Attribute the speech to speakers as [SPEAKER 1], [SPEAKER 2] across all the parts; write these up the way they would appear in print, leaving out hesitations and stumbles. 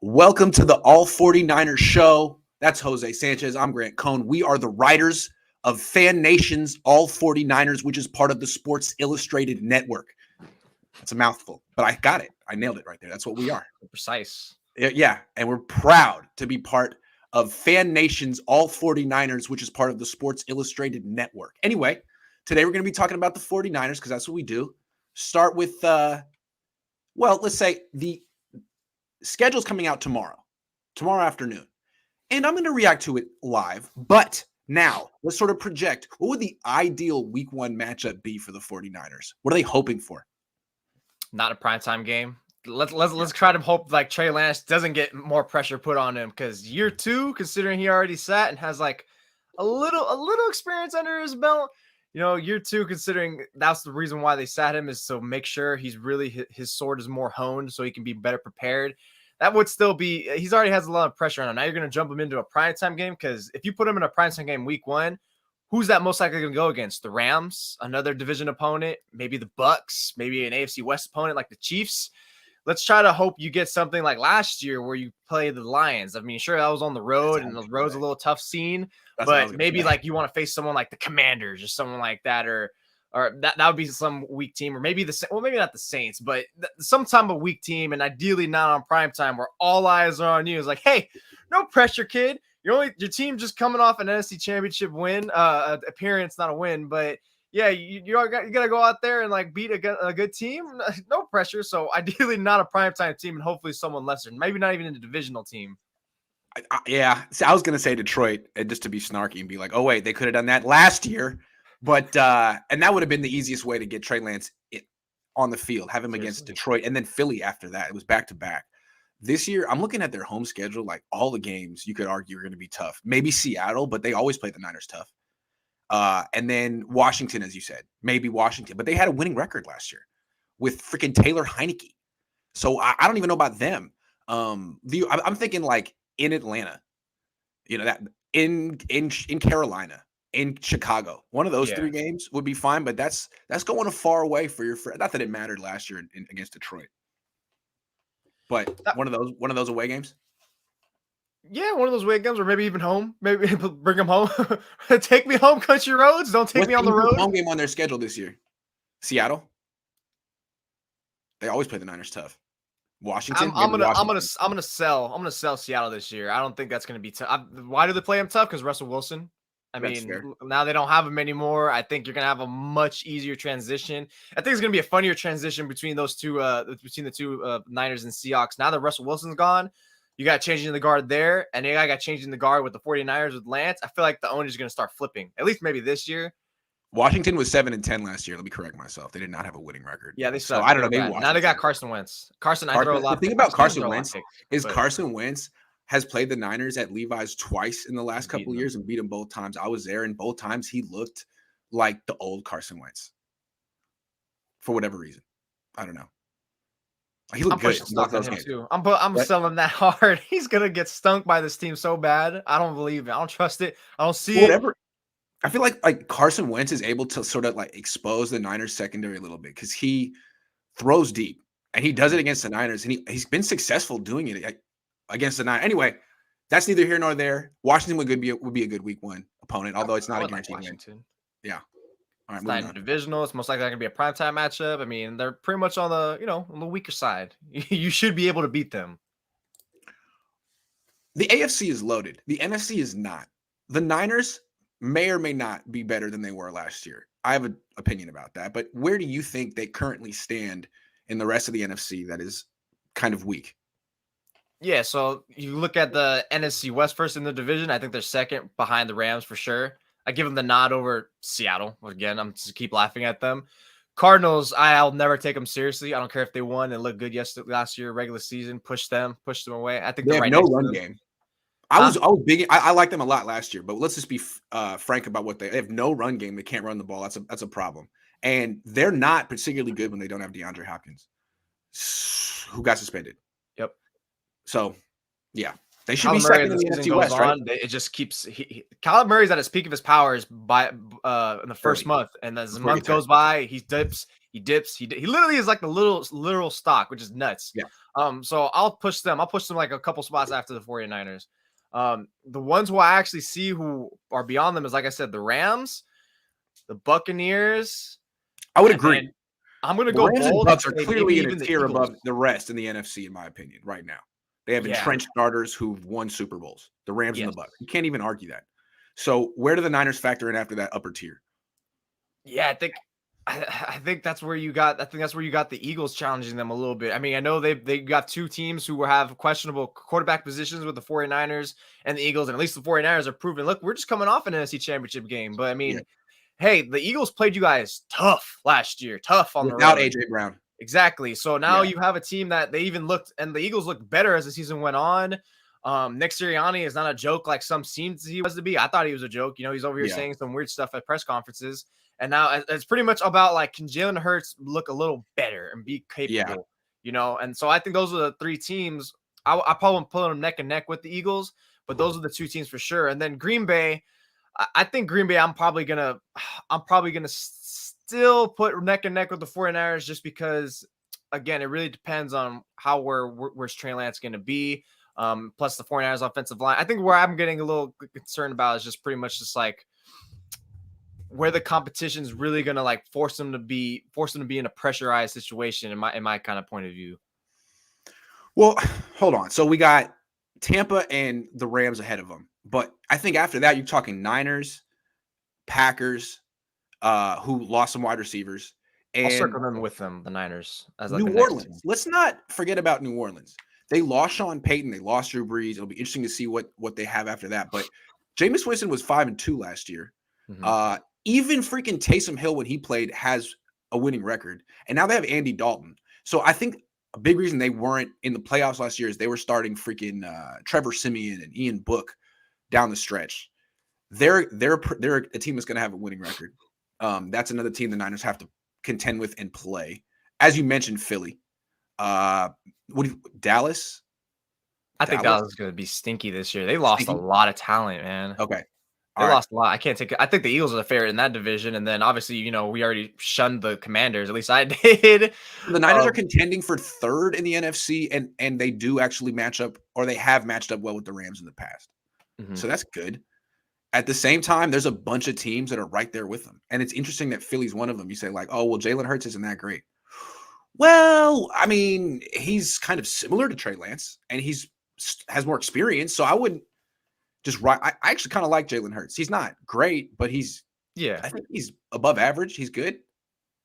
[SPEAKER 1] Welcome to the All49ers show. That's Jose Sanchez. I'm Grant Cohn. We are the writers of Fan Nation's All49ers, which is part of the Sports Illustrated Network. That's a mouthful, but I got it. I nailed it right there. That's what we are.
[SPEAKER 2] Precise.
[SPEAKER 1] Yeah, and we're proud to be part of Fan Nation's All49ers, which is part of the Sports Illustrated Network. Anyway, today we're going to be talking about the 49ers because that's what we do. Start with, let's say the schedule's coming out tomorrow afternoon. And I'm going to react to it live. But now let's sort of project, what would the ideal week one matchup be for the 49ers? What are they hoping for?
[SPEAKER 2] Not a primetime game. Let's try to hope like Trey Lance doesn't get more pressure put on him, because year two, considering he already sat and has like a little experience under his belt, year two, considering that's the reason why they sat him, is to make sure he's really, his sword is more honed so he can be better prepared. That would still be, he's already has a lot of pressure on him. Now you're going to jump him into a primetime game, because if you put him in a primetime game week one, who's that most likely going to go against? The Rams, another division opponent, maybe the Bucks, maybe an AFC West opponent like the Chiefs. Let's try to hope you get something like last year where you play the Lions. I mean, sure, that was on the road, and the road's a little tough scene, but maybe like you want to face someone like the Commanders or someone like that, or that would be some weak team, or maybe maybe not the Saints, but some type of weak team, and ideally not on primetime where all eyes are on you. It's like, hey, no pressure, kid. Your team just coming off an NFC Championship win, appearance, not a win, but yeah, you got to go out there and like beat a good team. No pressure. So ideally not a primetime team, and hopefully someone lesser, maybe not even a divisional team.
[SPEAKER 1] Yeah. See, I was going to say Detroit, just to be snarky and be like, oh wait, they could have done that last year. But and that would have been the easiest way to get Trey Lance on the field, have him against Detroit, and then Philly after that. It was back to back. This year, I'm looking at their home schedule. Like all the games, you could argue are going to be tough. Maybe Seattle, but they always play the Niners tough. And then Washington, as you said, maybe Washington, but they had a winning record last year with freaking Taylor Heineke. So I don't even know about them. I'm thinking like in Atlanta, that in Carolina, in Chicago, one of those three games would be fine. But that's going a far away for your friend. Not that it mattered last year against Detroit, but one of those away games.
[SPEAKER 2] Yeah, one of those away games, or maybe even home. Maybe bring them home. Take me home, country roads. Don't take me on the road.
[SPEAKER 1] Home game on their schedule this year. Seattle. They always play the Niners tough. Washington.
[SPEAKER 2] I'm gonna sell Seattle this year. I don't think that's gonna be tough. Why do they play him tough? Because Russell Wilson. Now they don't have him anymore. I think you're gonna have a much easier transition. I think it's gonna be a funnier transition between those two, between the two Niners and Seahawks. Now that Russell Wilson's gone, you got changing the guard there, and I got changing the guard with the 49ers with Lance. I feel like the owner's going to start flipping, at least maybe this year.
[SPEAKER 1] Washington was 7-10 last year. Let me correct myself. They did not have a winning record.
[SPEAKER 2] Yeah, they suck.
[SPEAKER 1] So I don't know.
[SPEAKER 2] Now they got Carson Wentz. I throw a lot.
[SPEAKER 1] The thing about Carson Wentz is Carson Wentz has played the Niners at Levi's twice in the last couple of years and beat them both times. I was there, and both times he looked like the old Carson Wentz for whatever reason. I don't know. He looked good.
[SPEAKER 2] Too. I'm selling that hard. He's gonna get stunk by this team so bad. I don't believe it. I don't trust it. I don't see it.
[SPEAKER 1] I feel like Carson Wentz is able to sort of like expose the Niners secondary a little bit, because he throws deep, and he does it against the Niners, and he's been successful doing it against the Niners. Anyway, that's neither here nor there. Washington would be a good week one opponent, although it's not a guaranteed win. Yeah. All right,
[SPEAKER 2] it's not divisional. It's most likely not going to be a primetime matchup. I mean, they're pretty much on the weaker side. You should be able to beat them.
[SPEAKER 1] The AFC is loaded. The NFC is not. The Niners may or may not be better than they were last year. I have an opinion about that. But where do you think they currently stand in the rest of the NFC that is kind of weak?
[SPEAKER 2] Yeah, so you look at the NFC West first in the division. I think they're second behind the Rams for sure. I give them the nod over Seattle. Again, I'm just keep laughing at them. Cardinals, I'll never take them seriously. I don't care if they won and looked good last year, regular season. Push them away. I think
[SPEAKER 1] they have no run game. I was big. I liked them a lot last year, but let's just be frank about what they have. No run game. They can't run the ball. That's a problem. And they're not particularly good when they don't have DeAndre Hopkins, who got suspended.
[SPEAKER 2] Yep.
[SPEAKER 1] So, yeah. They should be
[SPEAKER 2] Kyler Murray,
[SPEAKER 1] second
[SPEAKER 2] as
[SPEAKER 1] in
[SPEAKER 2] the
[SPEAKER 1] the
[SPEAKER 2] season
[SPEAKER 1] NFC
[SPEAKER 2] goes
[SPEAKER 1] West, right?
[SPEAKER 2] on, it just keeps. Kyler Murray's at his peak of his powers by in the first
[SPEAKER 1] Early,
[SPEAKER 2] month, and as the
[SPEAKER 1] before he
[SPEAKER 2] month
[SPEAKER 1] gets hurt.
[SPEAKER 2] goes by, he dips, he dips, he literally is like the literal stock, which is nuts.
[SPEAKER 1] Yeah.
[SPEAKER 2] So I'll push them. I'll push them like a couple spots after the 49ers. The ones who I actually see who are beyond them is, like I said, the Rams, the Buccaneers.
[SPEAKER 1] I would agree.
[SPEAKER 2] I'm gonna
[SPEAKER 1] The
[SPEAKER 2] go
[SPEAKER 1] Rams and
[SPEAKER 2] bold
[SPEAKER 1] Bucks
[SPEAKER 2] and
[SPEAKER 1] are
[SPEAKER 2] say
[SPEAKER 1] clearly
[SPEAKER 2] maybe
[SPEAKER 1] in a
[SPEAKER 2] even the
[SPEAKER 1] tier
[SPEAKER 2] Eagles.
[SPEAKER 1] above the rest in the NFC, in my opinion, right now. They have entrenched starters who've won Super Bowls. The Rams and the Bucks. You can't even argue that. So where do the Niners factor in after that upper tier?
[SPEAKER 2] Yeah, I think that's where you got. I think that's where you got the Eagles challenging them a little bit. I mean, I know they got two teams who have questionable quarterback positions with the 49ers and the Eagles, and at least the 49ers are proving, look, we're just coming off an NFC Championship game. But I mean, hey, the Eagles played you guys tough last year, tough on
[SPEAKER 1] Without
[SPEAKER 2] the road.
[SPEAKER 1] AJ Brown.
[SPEAKER 2] Exactly. So now you have a team that they even looked, and the Eagles looked better as the season went on. Nick Sirianni is not a joke like some seems he was to be. I thought he was a joke. You know, he's over here saying some weird stuff at press conferences. And now it's pretty much about, like, can Jalen Hurts look a little better and be capable, you know? And so I think those are the three teams. I probably won't put them neck and neck with the Eagles, but those are the two teams for sure. And then Green Bay, I think Green Bay, I'm probably gonna still put neck and neck with the 49ers just because, again, it really depends on where's Trey Lance going to be. Plus the 49ers offensive line. I think where I'm getting a little concerned about is just pretty much just like where the competition is really going to like force them to be in a pressurized situation in my kind of point of view.
[SPEAKER 1] Well, hold on. So we got Tampa and the Rams ahead of them. But I think after that, you're talking Niners, Packers, who lost some wide receivers. And
[SPEAKER 2] I'll circle them with them, the Niners. As like
[SPEAKER 1] New Orleans. Let's not forget about New Orleans. They lost Sean Payton. They lost Drew Brees. It'll be interesting to see what they have after that. But Jameis Winston was 5-2 last year. Mm-hmm. Even freaking Taysom Hill, when he played, has a winning record. And now they have Andy Dalton. So I think a big reason they weren't in the playoffs last year is they were starting freaking Trevor Siemian and Ian Book down the stretch. They're a team that's going to have a winning record. That's another team the Niners have to contend with and play. As you mentioned, Philly. Dallas?
[SPEAKER 2] I think Dallas is going to be stinky this year. They lost a lot of talent, man.
[SPEAKER 1] Okay.
[SPEAKER 2] They lost a lot. I can't take it. I think the Eagles are the favorite in that division. And then obviously, you know, we already shunned the Commanders. At least I did.
[SPEAKER 1] The Niners are contending for third in the NFC, and they do actually match up, or they have matched up well with the Rams in the past. Mm-hmm. So that's good. At the same time, there's a bunch of teams that are right there with them. And it's interesting that Philly's one of them. You say like, oh, well, Jalen Hurts isn't that great. Well, I mean, he's kind of similar to Trey Lance, and has more experience. So I wouldn't just I actually kind of like Jalen Hurts. He's not great, but I think he's above average. He's good.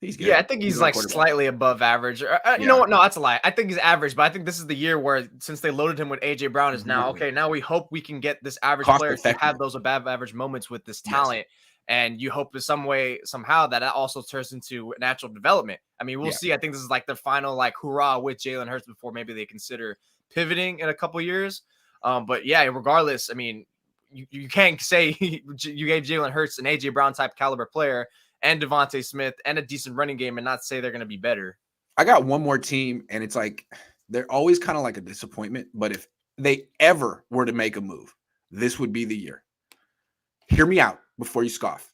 [SPEAKER 1] He's good.
[SPEAKER 2] Yeah, I think he's like slightly above average. You know what? No, that's a lie. I think he's average, but I think this is the year where, since they loaded him with AJ Brown, is now okay. Now we hope we can get this average player to have those above average moments with this talent. Yes. And you hope in some way, somehow, that also turns into natural development. I mean, we'll see. I think this is like the final like hurrah with Jalen Hurts before maybe they consider pivoting in a couple years. But yeah, regardless, I mean, you can't say you gave Jalen Hurts an AJ Brown type caliber player and Devontae Smith and a decent running game and not say they're going to be better.
[SPEAKER 1] I got one more team, and it's like they're always kind of like a disappointment. But if they ever were to make a move, this would be the year. Hear me out before you scoff.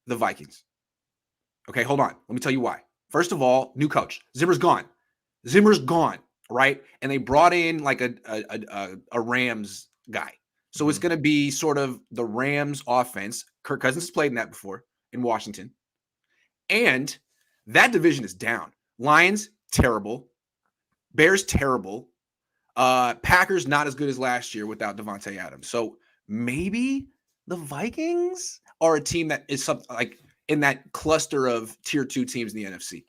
[SPEAKER 1] The Vikings. Okay, hold on. Let me tell you why. First of all, new coach. Zimmer's gone, right? And they brought in like a Rams guy. So it's going to be sort of the Rams offense. Kirk Cousins has played in that before in Washington. And that division is down. Lions, terrible. Bears, terrible. Packers, not as good as last year without Devontae Adams. So maybe the Vikings are a team that is something like in that cluster of tier 2 teams in the NFC.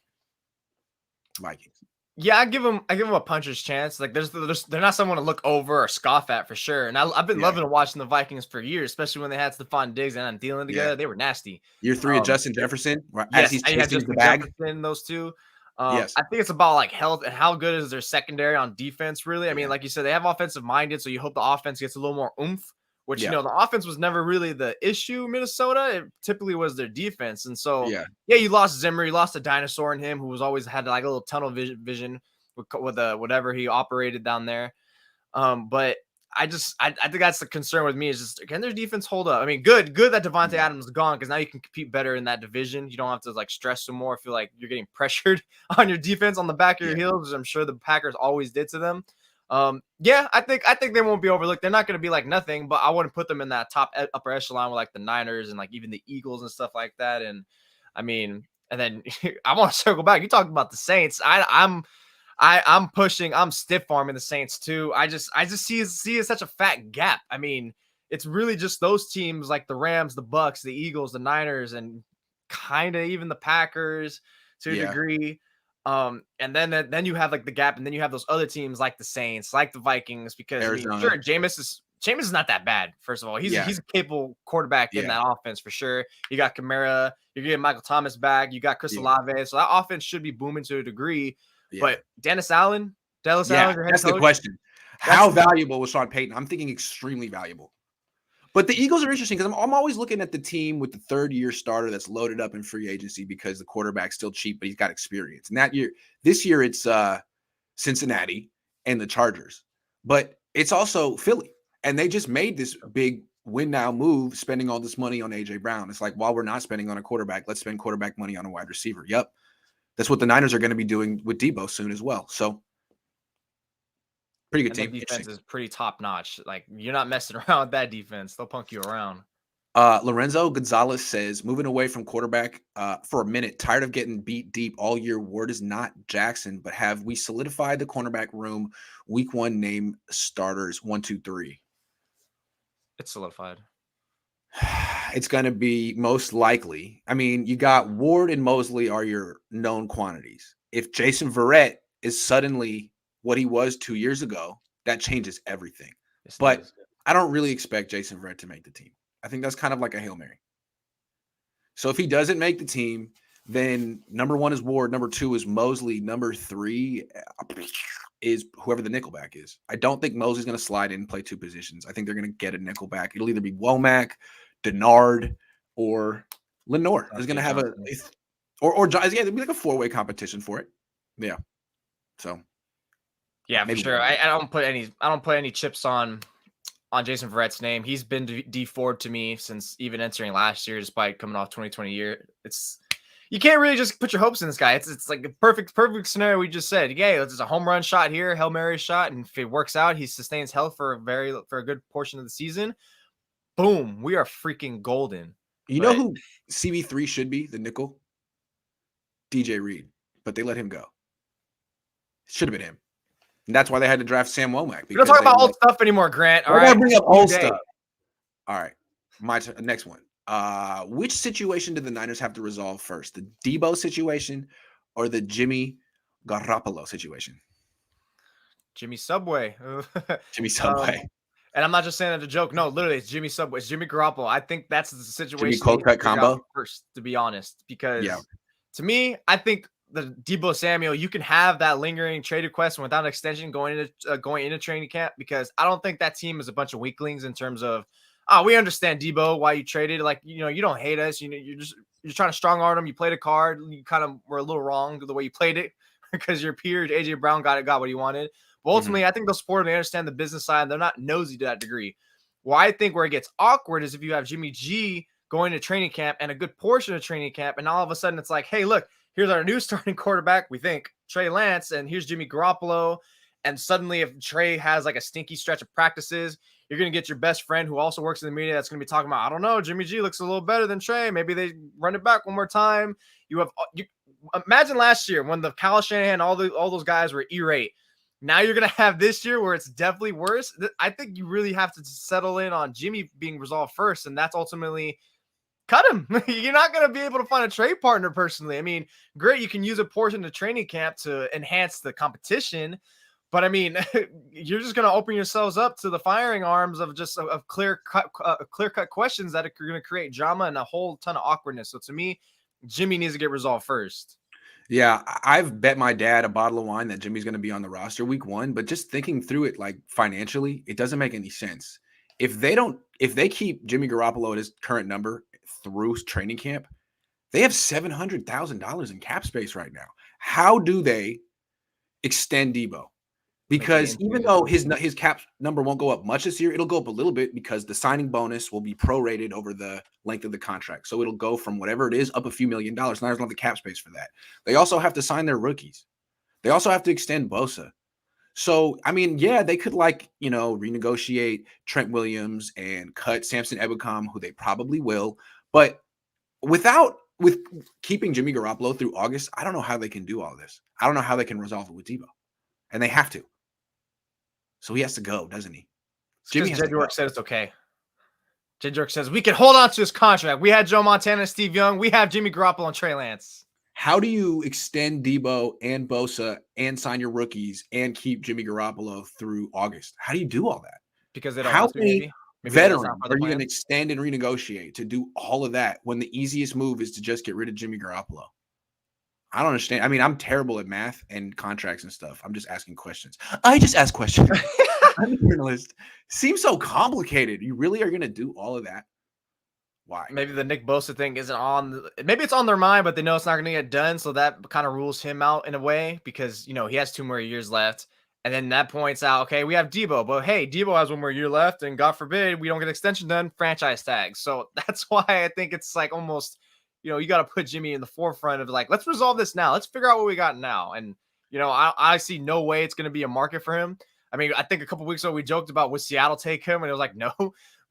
[SPEAKER 1] Vikings.
[SPEAKER 2] Yeah, I give them a puncher's chance. Like they're not someone to look over or scoff at for sure. And I've been loving watching the Vikings for years, especially when they had Stephon Diggs and Thielen together. Yeah. They were nasty.
[SPEAKER 1] Year 3 of Justin Jefferson.
[SPEAKER 2] Yes, he's chasing the bag. Jefferson, those two. Yes. I think it's about like health and how good is their secondary on defense, really. I mean, like you said, they have offensive minded, so you hope the offense gets a little more oomph, which, you know, the offense was never really the issue in Minnesota. It typically was their defense. And so, you lost Zimmer. You lost a dinosaur in him who was always had like a little tunnel vision with whatever he operated down there. But I think that's the concern with me is just, can their defense hold up? I mean, good that Devontae Adams is gone, because now you can compete better in that division. You don't have to like stress some more. Feel like you're getting pressured on your defense on the back of your heels, which I'm sure the Packers always did to them. Yeah, I think they won't be overlooked. They're not going to be like nothing, but I wouldn't put them in that upper echelon with like the Niners and like even the Eagles and stuff like that. And I mean, and then I want to circle back. You talked about the Saints. I'm stiff arming the Saints too. I just see it such a fat gap. I mean, it's really just those teams like the Rams, the Bucks, the Eagles, the Niners, and kind of even the Packers to a degree. And then you have like the gap, and then you have those other teams like the Saints, like the Vikings, because I mean, sure, Jameis is not that bad. First of all, he's a capable quarterback in that offense for sure. You got Kamara, you're getting Michael Thomas back, you got Chris Olave, so that offense should be booming to a degree. But Dallas Allen, your head
[SPEAKER 1] that's
[SPEAKER 2] coach,
[SPEAKER 1] the question. How valuable was Sean Payton? I'm thinking extremely valuable. But the Eagles are interesting because I'm always looking at the team with the third-year starter that's loaded up in free agency because the quarterback's still cheap, but he's got experience. And this year, it's Cincinnati and the Chargers. But it's also Philly. And they just made this big win-now move, spending all this money on A.J. Brown. It's like, while we're not spending on a quarterback, let's spend quarterback money on a wide receiver. Yep. That's what the Niners are going to be doing with Deebo soon as well. So, pretty good team.
[SPEAKER 2] The defense is pretty top-notch. Like, you're not messing around with that defense. They'll punk you around.
[SPEAKER 1] Lorenzo Gonzalez says, moving away from quarterback for a minute, tired of getting beat deep all year. Ward is not Jackson, but have we solidified the cornerback room? Week 1 name starters 1, 2, 3.
[SPEAKER 2] It's solidified.
[SPEAKER 1] It's going to be most likely. I mean, you got Ward and Mosley are your known quantities. If Jason Verrett is suddenly what he was 2 years ago, that changes everything. But I don't really expect Jason Verrett to make the team. I think that's kind of like a Hail Mary. So if he doesn't make the team, then number 1 is Ward, number 2 is Mosley, number 3 is whoever the nickelback is. I don't think Mosley's going to slide in and play 2 positions. I think they're going to get a nickelback. It'll either be Womack, Denard, or Lenore is going to have or it'll be like a 4-way competition for it. Yeah. So.
[SPEAKER 2] Yeah, for sure. I don't put any chips on Jason Verrett's name. He's been D4'd to me since even entering last year, despite coming off 2020 year. You can't really just put your hopes in this guy. It's like a perfect scenario we just said. Yeah, it's a home run shot here, Hail Mary shot, and if it works out, he sustains health for a good portion of the season. Boom, we are freaking golden.
[SPEAKER 1] You know who CB3 should be, the nickel? DJ Reed, but they let him go. Should have been him. And that's why they had to draft Sam Womack.
[SPEAKER 2] We don't talk about old stuff anymore, Grant. All right,
[SPEAKER 1] bring up old stuff. All right, next one. Which situation did the Niners have to resolve first? The Deebo situation or the Jimmy Garoppolo situation?
[SPEAKER 2] Jimmy Subway.
[SPEAKER 1] Jimmy Subway.
[SPEAKER 2] And I'm not just saying that a joke. No, literally, it's Jimmy Subway. It's Jimmy Garoppolo. I think that's the situation.
[SPEAKER 1] Jimmy cold cut combo
[SPEAKER 2] first, to be honest, because to me, I think the Deebo Samuel, you can have that lingering trade request without an extension going into training camp, because I don't think that team is a bunch of weaklings in terms of, we understand Deebo, why you traded. Like, you don't hate us. You're trying to strong arm him. You played a card. You kind of were a little wrong the way you played it because your peer, AJ Brown, got what he wanted. But ultimately, I think they'll support him. They understand the business side. They're not nosy to that degree. Well, I think where it gets awkward is if you have Jimmy G going to training camp and a good portion of training camp, and all of a sudden it's like, hey, look, here's our new starting quarterback, we think, Trey Lance, and here's Jimmy Garoppolo. And suddenly if Trey has like a stinky stretch of practices, you're going to get your best friend who also works in the media that's going to be talking about, I don't know, Jimmy G looks a little better than Trey. Maybe they run it back one more time. You imagine last year when the Kyle Shanahan, all those guys were E-rate. Now you're going to have this year where it's definitely worse. I think you really have to settle in on Jimmy being resolved first, and that's ultimately cut him. You're not going to be able to find a trade partner personally. I mean, great, you can use a portion of training camp to enhance the competition, but I mean, you're just going to open yourselves up to the firing arms of just of clear-cut questions that are going to create drama and a whole ton of awkwardness. So to me, Jimmy needs to get resolved first.
[SPEAKER 1] Yeah, I've bet my dad a bottle of wine that Jimmy's going to be on the roster week 1, but just thinking through it, like financially, it doesn't make any sense. If they keep Jimmy Garoppolo at his current number through training camp, they have $700,000 in cap space right now. How do they extend Deebo? Because even though his cap number won't go up much this year, it'll go up a little bit because the signing bonus will be prorated over the length of the contract. So it'll go from whatever it is up a few $1 million. Niners don't have the cap space for that. They also have to sign their rookies. They also have to extend Bosa. So, I mean, yeah, they could renegotiate Trent Williams and cut Samson Ebukam, who they probably will. But with keeping Jimmy Garoppolo through August, I don't know how they can do all this. I don't know how they can resolve it with Deebo. And they have to. So he has to go, doesn't he?
[SPEAKER 2] Jimmy Jed York said it's okay. Jed York says we can hold on to this contract. We had Joe Montana, Steve Young. We have Jimmy Garoppolo and Trey Lance.
[SPEAKER 1] How do you extend Deebo and Bosa and sign your rookies and keep Jimmy Garoppolo through August? How do you do all that?
[SPEAKER 2] Because they don't
[SPEAKER 1] How
[SPEAKER 2] want to,
[SPEAKER 1] many veterans are you going to extend and renegotiate to do all of that when the easiest move is to just get rid of Jimmy Garoppolo? I don't understand. I mean, I'm terrible at math and contracts and stuff. I'm just asking questions. I just ask questions. I'm a journalist. Seems so complicated. You really are going to do all of that? Why?
[SPEAKER 2] Maybe the Nick Bosa thing isn't on. Maybe it's on their mind, but they know it's not going to get done. So that kind of rules him out in a way because, he has 2 more years left. And then that points out, okay, we have Deebo. But, hey, Deebo has 1 more year left. And God forbid we don't get extension done, franchise tag. So that's why I think it's like almost – you got to put Jimmy in the forefront of let's resolve this now. Let's figure out what we got now. And, I see no way it's going to be a market for him. I mean, I think a couple weeks ago we joked about would Seattle take him? And it was like, no.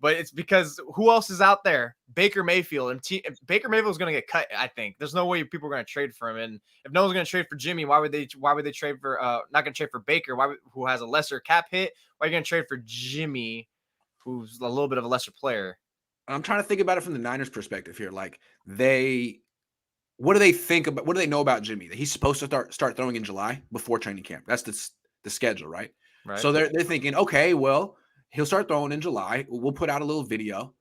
[SPEAKER 2] But it's because who else is out there? Baker Mayfield. And Baker Mayfield is going to get cut, I think. There's no way people are going to trade for him. And if no one's going to trade for Jimmy, why would they trade for not going to trade for Baker, who has a lesser cap hit? Why are you going to trade for Jimmy, who's a little bit of a lesser player?
[SPEAKER 1] I'm trying to think about it from the Niners' perspective here. What do they think about? What do they know about Jimmy? That he's supposed to start throwing in July before training camp. That's the schedule, right? So they're thinking, okay, well, he'll start throwing in July. We'll put out a little video.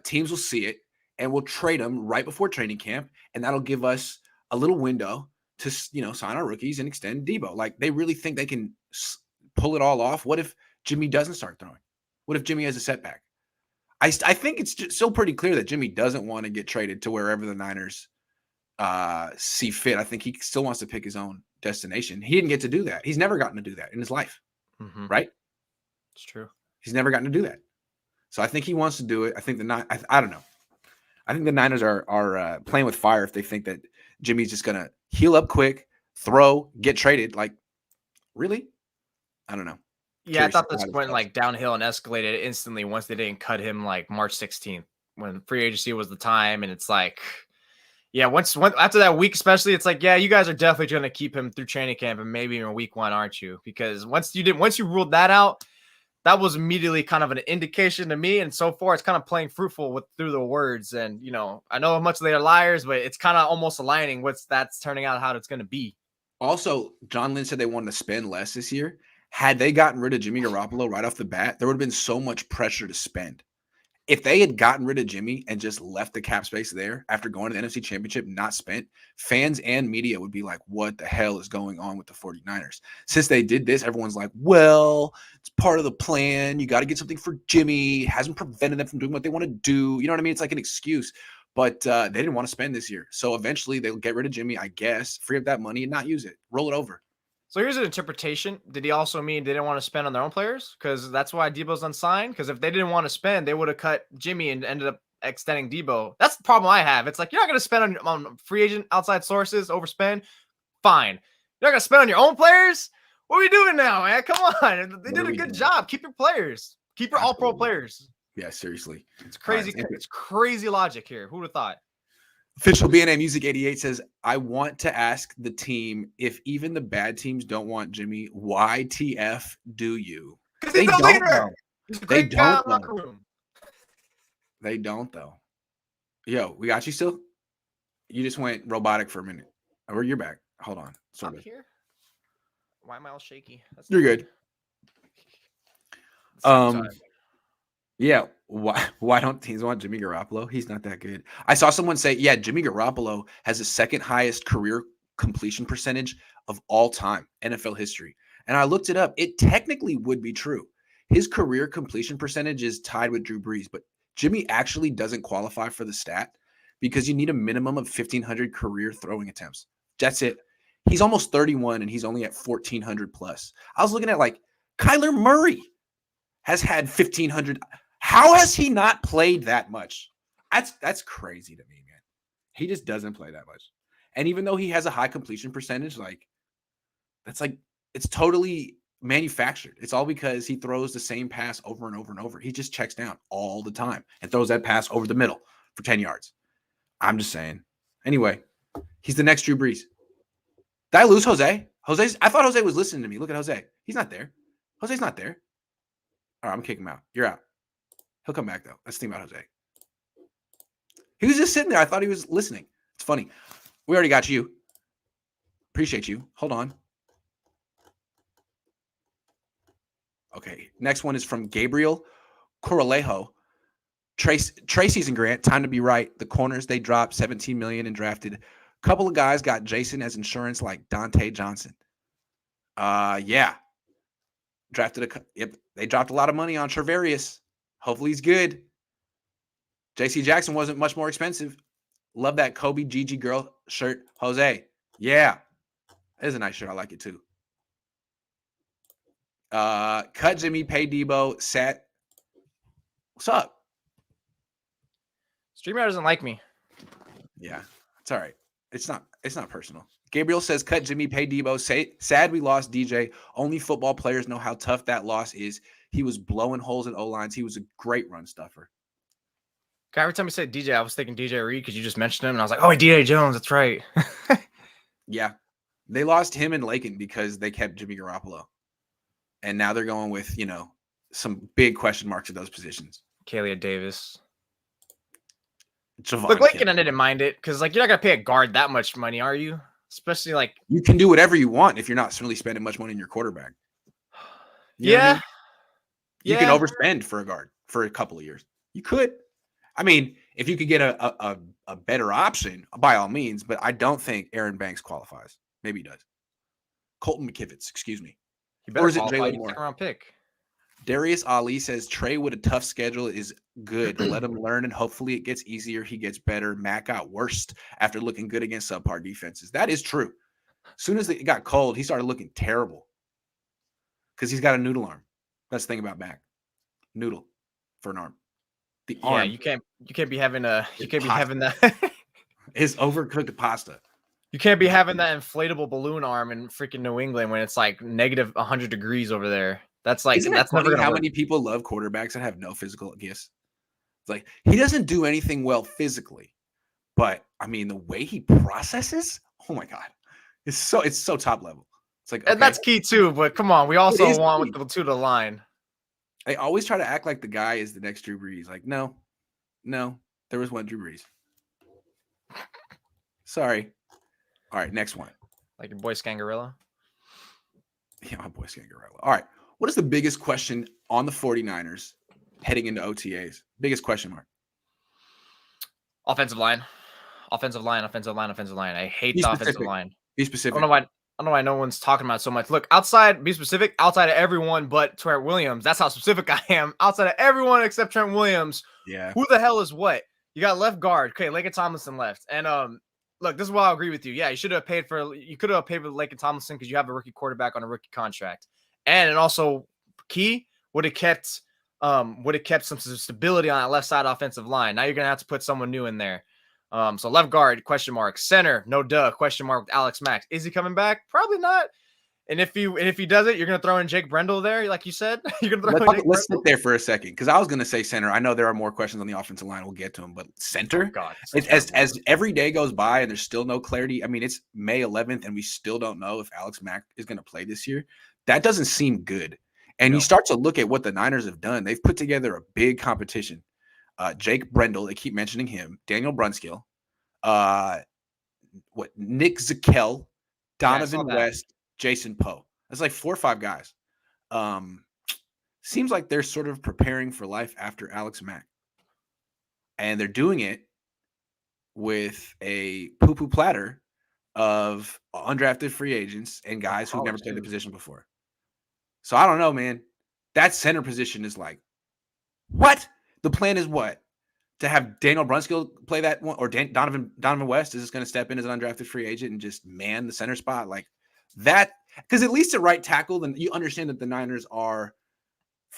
[SPEAKER 1] Teams will see it, and we'll trade him right before training camp, and that'll give us a little window to sign our rookies and extend Deebo. They really think they can pull it all off. What if Jimmy doesn't start throwing? What if Jimmy has a setback? I think it's just still pretty clear that Jimmy doesn't want to get traded to wherever the Niners see fit. I think he still wants to pick his own destination. He didn't get to do that. He's never gotten to do that in his life, right?
[SPEAKER 2] It's true.
[SPEAKER 1] He's never gotten to do that. So I think he wants to do it. I think I don't know. I think the Niners are playing with fire if they think that Jimmy's just going to heal up quick, throw, get traded. Really? I don't know.
[SPEAKER 2] Yeah, I thought this went downhill and escalated instantly once they didn't cut him March 16th when free agency was the time. And it's once after that week, especially, it's yeah, you guys are definitely going to keep him through training camp and maybe even week 1, aren't you? Because once you ruled that out, that was immediately kind of an indication to me. And so far, it's kind of playing fruitful through the words. And, I know how much they are liars, but it's kind of almost aligning that's turning out how it's going to be.
[SPEAKER 1] Also, John Lynn said they wanted to spend less this year. Had they gotten rid of Jimmy Garoppolo right off the bat, there would have been so much pressure to spend. If they had gotten rid of Jimmy and just left the cap space there after going to the NFC Championship, not spent, fans and media would be like, what the hell is going on with the 49ers? Since they did this, everyone's like, well, it's part of the plan. You got to get something for Jimmy. It hasn't prevented them from doing what they want to do. You know what I mean? It's like an excuse. But they didn't want to spend this year. So eventually they'll get rid of Jimmy, I guess, free up that money and not use it. Roll it over.
[SPEAKER 2] So here's an interpretation. Did he also mean they didn't want to spend on their own players? Because that's why Deebo's unsigned. Because if they didn't want to spend, they would have cut Jimmy and ended up extending Deebo. That's the problem I have. It's you're not going to spend on free agent outside sources, overspend. Fine. You're not going to spend on your own players? What are we doing now, man? Come on. They did a good job. Keep your players. Keep your all-pro players.
[SPEAKER 1] Yeah, seriously.
[SPEAKER 2] It's crazy. It's crazy logic here. Who would have thought?
[SPEAKER 1] Official BNA Music 88 says, I want to ask the team if even the bad teams don't want Jimmy, why TF do you?
[SPEAKER 2] Because he's the leader. He's a great guy in the locker room.
[SPEAKER 1] They don't, though. Yo, we got you still? You just went robotic for a minute. Oh, you're back. Hold on.
[SPEAKER 2] I'm here. Why am I all shaky?
[SPEAKER 1] You're good. Yeah. Why don't teams want Jimmy Garoppolo? He's not that good. I saw someone say, yeah, Jimmy Garoppolo has the second highest career completion percentage of all time, NFL history. And I looked it up. It technically would be true. His career completion percentage is tied with Drew Brees, but Jimmy actually doesn't qualify for the stat because you need a minimum of 1,500 career throwing attempts. That's it. He's almost 31 and he's only at 1,400 plus. I was looking at like Kyler Murray has had 1,500. How has he not played that much? That's crazy to me, man. He just doesn't play that much. And even though he has a high completion percentage, like that's like it's totally manufactured. It's all because he throws the same pass over and over and over. He just checks down all the time and throws that pass over the middle for 10 yards. I'm just saying. Anyway, he's the next Drew Brees. Did I lose Jose? I thought Jose was listening to me. Look at Jose. He's not there. Jose's not there. All right, I'm kicking him out. You're out. He'll come back, though. Let's think about Jose. He was just sitting there. I thought he was listening. It's funny. We already got you. Appreciate you. Hold on. Okay. Next one is from Gabriel Corralejo. Tracy's and Grant, time to be right. The corners, they dropped $17 million and drafted. A couple of guys got Jason as insurance, like Dante Johnson. Yeah. Yep. They dropped a lot of money on Treverius. Hopefully he's good. JC Jackson wasn't much more expensive. Love that Kobe Gigi girl shirt. Jose. Yeah. It is a nice shirt. I like it too. Cut Jimmy, pay Deebo, Sat. What's up?
[SPEAKER 2] Streamer doesn't like me.
[SPEAKER 1] Yeah, it's all right. It's not personal. Gabriel says, cut Jimmy, pay Deebo. Sad we lost DJ. Only football players know how tough that loss is. He was blowing holes in O-lines. He was a great run stuffer.
[SPEAKER 2] Every time you said DJ, I was thinking DJ Reed because you just mentioned him, and I was like, oh, wait, DJ Jones. That's right.
[SPEAKER 1] Yeah. They lost him and Lakin because they kept Jimmy Garoppolo. And now they're going with, some big question marks at those positions.
[SPEAKER 2] Kalia Davis.
[SPEAKER 1] Javon
[SPEAKER 2] Look, Lakin,
[SPEAKER 1] Kinlaw.
[SPEAKER 2] I didn't mind it because, you're not going to pay a guard that much money, are you? Especially,
[SPEAKER 1] You can do whatever you want if you're not really spending much money on your quarterback. You know what I mean? You can overspend for a guard for a couple of years. You could. I mean, if you could get a better option, by all means, but I don't think Aaron Banks qualifies. Maybe he does. Colton McKivitz, excuse me.
[SPEAKER 2] You better
[SPEAKER 1] Or is it
[SPEAKER 2] qualify.
[SPEAKER 1] Jalen Moore?
[SPEAKER 2] Second round pick.
[SPEAKER 1] Darius Ali says Trey with a tough schedule is good. Let him learn, and hopefully it gets easier. He gets better. Matt got worse after looking good against subpar defenses. That is true. As soon as it got cold, he started looking terrible because he's got a noodle arm. That's the thing about Mac. Noodle for an arm. The arm.
[SPEAKER 2] Yeah, you can't be having that.
[SPEAKER 1] Is overcooked pasta.
[SPEAKER 2] You can't be having that inflatable balloon arm in freaking New England when it's like negative 100 degrees over there. That's
[SPEAKER 1] Isn't
[SPEAKER 2] that's
[SPEAKER 1] funny
[SPEAKER 2] never gonna
[SPEAKER 1] how
[SPEAKER 2] work.
[SPEAKER 1] many people love quarterbacks that have no physical gifts. It's like he doesn't do anything well physically, but I mean the way he processes, oh my god, it's so top level. It's like, okay.
[SPEAKER 2] And that's key too. But come on, we also want with the two to the line.
[SPEAKER 1] They always try to act like the guy is the next Drew Brees. Like, no, there was one Drew Brees. Sorry. All right, next one.
[SPEAKER 2] Like your boy Scangarella.
[SPEAKER 1] Yeah, my boy Scangarella. All right. What is the biggest question on the 49ers heading into OTAs? Biggest question mark.
[SPEAKER 2] Offensive line. I hate the offensive line.
[SPEAKER 1] Be specific.
[SPEAKER 2] I don't know why no one's talking about it so much. Look, be specific, outside of everyone but Trent Williams. That's how specific I am. Outside of everyone except Trent Williams.
[SPEAKER 1] Yeah.
[SPEAKER 2] Who the hell is what? You got left guard. Okay, Lakin Tomlinson left. And look, this is why I agree with you. Yeah, you could have paid for Lakin Tomlinson because you have a rookie quarterback on a rookie contract. And also key would have kept some stability on that left side offensive line. Now you're gonna have to put someone new in there. So left guard, question mark. Center, no duh, question mark with Alex Mack. Is he coming back? Probably not. And if he does it, you're gonna throw in Jake Brendel there, like you said. You're gonna throw
[SPEAKER 1] Let's sit there for a second because I was gonna say center. I know there are more questions on the offensive line. We'll get to them, but center.
[SPEAKER 2] Oh God,
[SPEAKER 1] as every day goes by and there's still no clarity. I mean, it's May 11th and we still don't know if Alex Mack is gonna play this year. That doesn't seem good. And you start to look at what the Niners have done. They've put together a big competition. Jake Brendel, they keep mentioning him. Daniel Brunskill, Nick Zakel, Donovan West, Jason Poe. That's like 4 or 5 guys. Seems like they're sort of preparing for life after Alex Mack. And they're doing it with a poo-poo platter of undrafted free agents and guys who've never played the position before. So I don't know, man. That center position is like, what? The plan is what? to have Daniel Brunskill play that one, or Donovan West is just going to step in as an undrafted free agent and just man the center spot like that. Because at least at right tackle, then you understand that the Niners are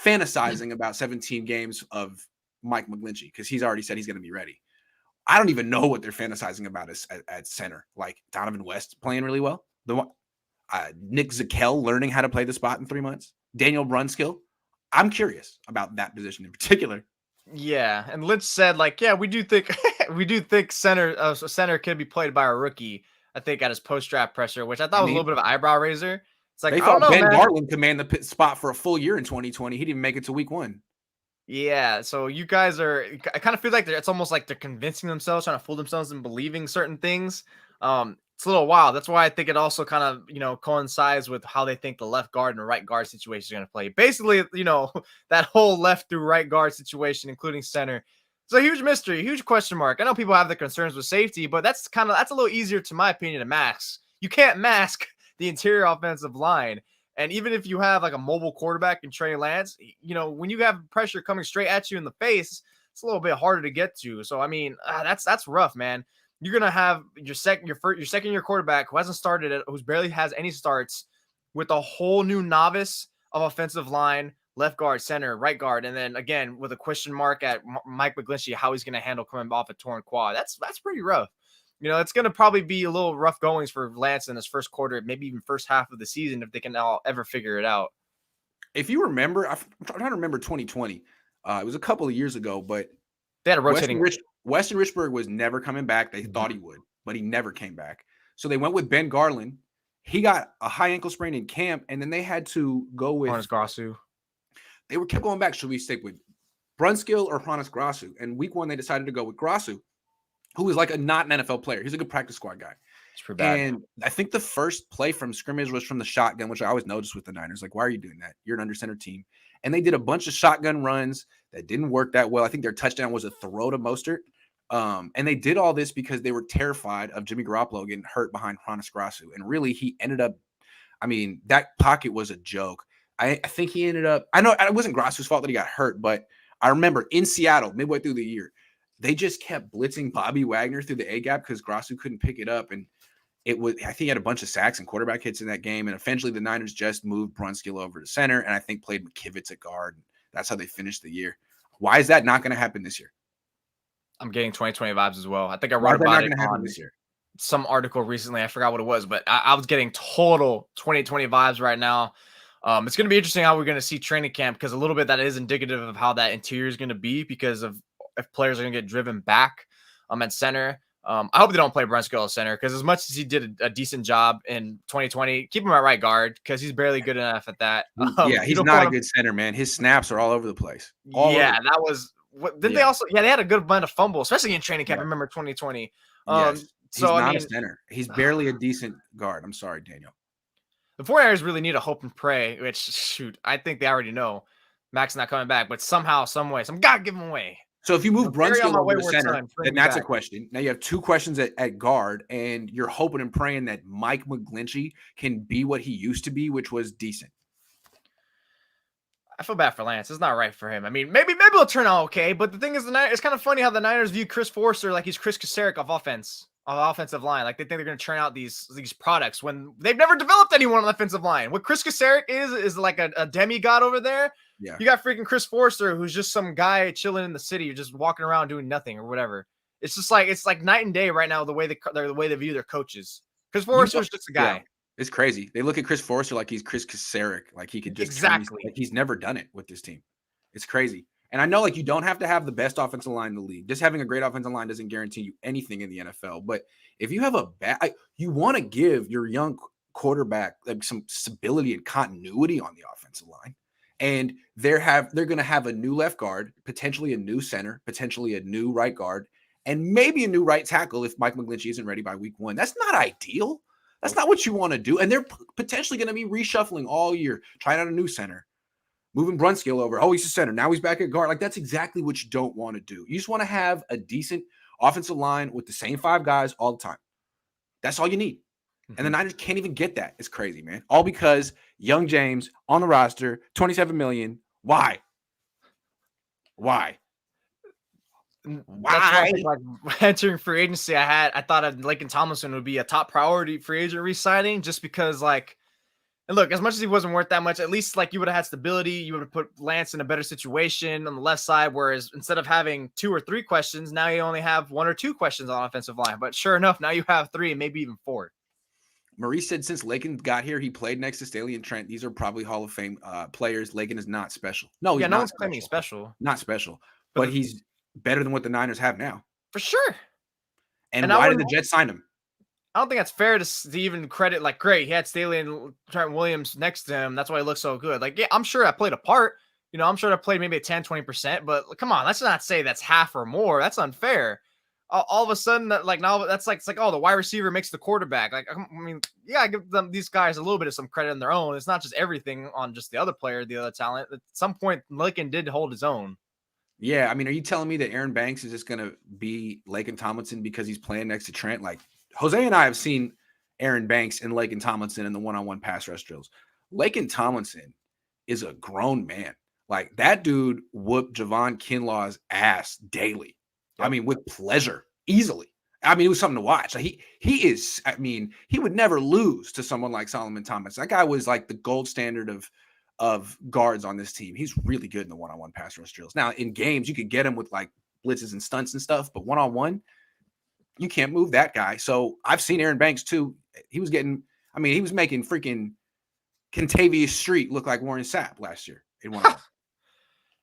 [SPEAKER 1] fantasizing about 17 games of Mike McGlinchey because he's already said he's going to be ready. I don't even know what they're fantasizing about at center. Like Donovan West playing really well. Nick Zakelj learning how to play the spot in 3 months. Daniel Brunskill. I'm curious about that position in particular.
[SPEAKER 2] Yeah, and Lynch said, like, yeah, we do think center could be played by a rookie. I think at his post-draft presser, which I thought was a little bit of an eyebrow raiser. It's like,
[SPEAKER 1] they
[SPEAKER 2] I don't
[SPEAKER 1] thought
[SPEAKER 2] know,
[SPEAKER 1] Ben
[SPEAKER 2] man.
[SPEAKER 1] Garland command the spot for a full year in 2020. He didn't make it to week 1.
[SPEAKER 2] Yeah, so you guys are. I kind of feel like it's almost like they're convincing themselves, trying to fool themselves and believing certain things. It's a little wild. That's why I think it also kind of, coincides with how they think the left guard and right guard situation is going to play. Basically, that whole left through right guard situation, including center. It's a huge mystery, huge question mark. I know people have their concerns with safety, but that's a little easier, to my opinion, to mask. You can't mask the interior offensive line. And even if you have like a mobile quarterback in Trey Lance, when you have pressure coming straight at you in the face, it's a little bit harder to get to. So, I mean, that's rough, man. You're going to have your second year quarterback who hasn't started it, who barely has any starts, with a whole new novice of offensive line, left guard, center, right guard. And then again, with a question mark at Mike McGlinchey, how he's going to handle coming off a torn quad. That's pretty rough. It's going to probably be a little rough goings for Lance in his first quarter, maybe even first half of the season, if they can ever figure it out.
[SPEAKER 1] If you remember, I'm trying to remember 2020. It was a couple of years ago, but
[SPEAKER 2] they had a rotating.
[SPEAKER 1] Weston Richburg was never coming back. They thought he would, but he never came back. So they went with Ben Garland. He got a high ankle sprain in camp, and then they had to go with
[SPEAKER 2] Grasu.
[SPEAKER 1] They kept going back. Should we stick with Brunskill or Hronis Grasu? And week 1, they decided to go with Grasu, who is like not an NFL player. He's a good practice squad guy.
[SPEAKER 2] It's pretty bad.
[SPEAKER 1] And I think the first play from scrimmage was from the shotgun, which I always noticed with the Niners. Like, why are you doing that? You're an under center team. And they did a bunch of shotgun runs that didn't work that well. I think their touchdown was a throw to Mostert. And they did all this because they were terrified of Jimmy Garoppolo getting hurt behind Hronis Grasu. And really, he ended up, that pocket was a joke. I think he ended up, I know it wasn't Grasu's fault that he got hurt, but I remember in Seattle, midway through the year, they just kept blitzing Bobby Wagner through the A-gap because Grasu couldn't pick it up. And I think he had a bunch of sacks and quarterback hits in that game. And eventually the Niners just moved Brunskill over to center, and I think played McKivitz at guard. That's how they finished the year. Why is that not going to happen this year? I'm
[SPEAKER 2] getting 2020 vibes as well. I think I wrote about it on this year. Some article recently. I forgot what it was, but I was getting total 2020 vibes right now. It's going to be interesting how we're going to see training camp, because a little bit that is indicative of how that interior is going to be, because of if players are going to get driven back at center. I hope they don't play Brunskill at center, because as much as he did a decent job in 2020, keep him at right guard, because he's barely good enough at that.
[SPEAKER 1] He's not a good center, man. His snaps are all over the place.
[SPEAKER 2] That was what did they also? Yeah, they had a good amount of fumbles, especially in training camp. I remember 2020.
[SPEAKER 1] Yes. He's not a center. He's barely a decent guard. I'm sorry, Daniel.
[SPEAKER 2] The 49ers really need a hope and pray, which, shoot, I think they already know. Mac's not coming back, but somehow, some way, some God give him away.
[SPEAKER 1] So if you move Brunskill over to center, then that's a question. Now you have 2 questions at guard, and you're hoping and praying that Mike McGlinchey can be what he used to be, which was decent.
[SPEAKER 2] I feel bad for Lance. It's not right for him. Maybe it'll turn out okay, but the thing is, it's kind of funny how the Niners view Chris Forster like he's Chris Kasarik of offensive line. Like they think they're going to churn out these products when they've never developed anyone on the offensive line. What Chris Kasarik is like a demigod over there. Yeah. You got freaking Chris Forster, who's just some guy chilling in the city. You're just walking around doing nothing or whatever. It's just like, it's like night and day right now, the way they view their coaches. Chris Forster's just a guy.
[SPEAKER 1] Yeah. It's crazy. They look at Chris Forster like he's Chris Kasarik, like he could just like he's never done it with this team. It's crazy. And I know, like, you don't have to have the best offensive line in the league. Just having a great offensive line doesn't guarantee you anything in the NFL. But if you have you want to give your young quarterback like some stability and continuity on the offensive line. And they're going to have a new left guard, potentially a new center, potentially a new right guard, and maybe a new right tackle if Mike McGlinchey isn't ready by week 1. That's not ideal. That's not what you want to do. And they're potentially going to be reshuffling all year, trying out a new center, moving Brunskill over. Oh, he's a center. Now he's back at guard. Like, that's exactly what you don't want to do. You just want to have a decent offensive line with the same 5 guys all the time. That's all you need. And the Niners can't even get that. It's crazy, man. All because young James on the roster, $27 million. Why?
[SPEAKER 2] That's why I
[SPEAKER 1] Why?
[SPEAKER 2] think, like, entering free agency, I thought of Laken Thomason would be a top priority free agent re-signing, just because, like, and look, as much as he wasn't worth that much, at least, like, you would have had stability. You would have put Lance in a better situation on the left side. Whereas instead of having 2 or 3 questions, now you only have 1 or 2 questions on offensive line. But sure enough, now you have 3 and maybe even 4.
[SPEAKER 1] Maurice said since Lakin got here, he played next to Staley and Trent. These are probably Hall of Fame players. Lakin is not special. No, he's
[SPEAKER 2] Yeah, no
[SPEAKER 1] not
[SPEAKER 2] one's claiming he's special.
[SPEAKER 1] Not special,
[SPEAKER 2] But
[SPEAKER 1] but he's better than what the Niners have now.
[SPEAKER 2] for sure.
[SPEAKER 1] And
[SPEAKER 2] I
[SPEAKER 1] why did the
[SPEAKER 2] wouldn't
[SPEAKER 1] Jets sign him?
[SPEAKER 2] I don't think that's fair to even credit, like, great, he had Staley and Trent Williams next to him. That's why he looks so good. Like, yeah, I'm sure I played a part. You know, I'm sure I played maybe a 10, 20%, but come on, let's not say that's half or more. That's unfair. All of a sudden, that, like, now that's like, it's like, oh, the wide receiver makes the quarterback. Like, I mean, yeah, I give these guys a little bit of some credit on their own. It's not just everything on just the other player, the other talent. At some point, Laken did hold his own.
[SPEAKER 1] Yeah, I mean, are you telling me that Aaron Banks is just going to be Laken Tomlinson because he's playing next to Trent? Like, Jose and I have seen Aaron Banks and Laken Tomlinson in the one-on-one pass rush drills. Laken Tomlinson is a grown man. Like, that dude whooped Javon Kinlaw's ass daily. Yep. I mean, with pleasure, easily. I mean, it was something to watch. Like, he is, I mean, he would never lose to someone like Solomon Thomas. That guy was like the gold standard of guards on this team. He's really good in the one-on-one pass rush drills. Now, in games, you could get him with like blitzes and stunts and stuff, but one-on-one, you can't move that guy. So I've seen Aaron Banks too. He was making freaking Contavious Street look like Warren Sapp last year in one.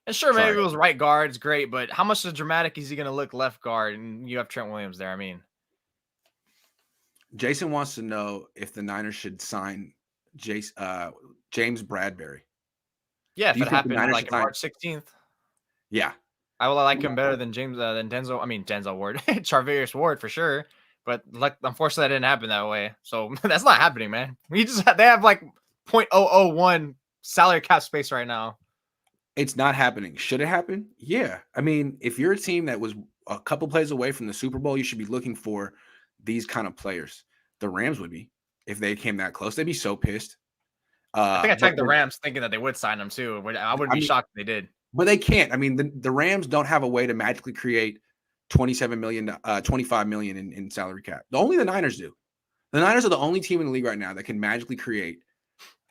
[SPEAKER 2] And sure, maybe it was right guard. It's great, but how much dramatic is he going to look left guard? And you have Trent Williams there. I mean,
[SPEAKER 1] Jason wants to know if the Niners should sign James Bradbury.
[SPEAKER 2] Yeah, if it happened like March 16th.
[SPEAKER 1] Yeah.
[SPEAKER 2] I like him better than Denzel. I mean, Denzel Ward, Charvarius Ward for sure. But like, unfortunately, that didn't happen that way. So that's not happening, man. They have like 0.001 salary cap space right now.
[SPEAKER 1] It's not happening. Should it happen? Yeah. I mean, if you're a team that was a couple plays away from the Super Bowl, you should be looking for these kind of players. The Rams would be if they came that close. They'd be so pissed.
[SPEAKER 2] I think I tagged the Rams thinking that they would sign them too. I wouldn't be shocked if they did.
[SPEAKER 1] But they can't. I mean, the Rams don't have a way to magically create $25 million in salary cap. Only the Niners do. The Niners are the only team in the league right now that can magically create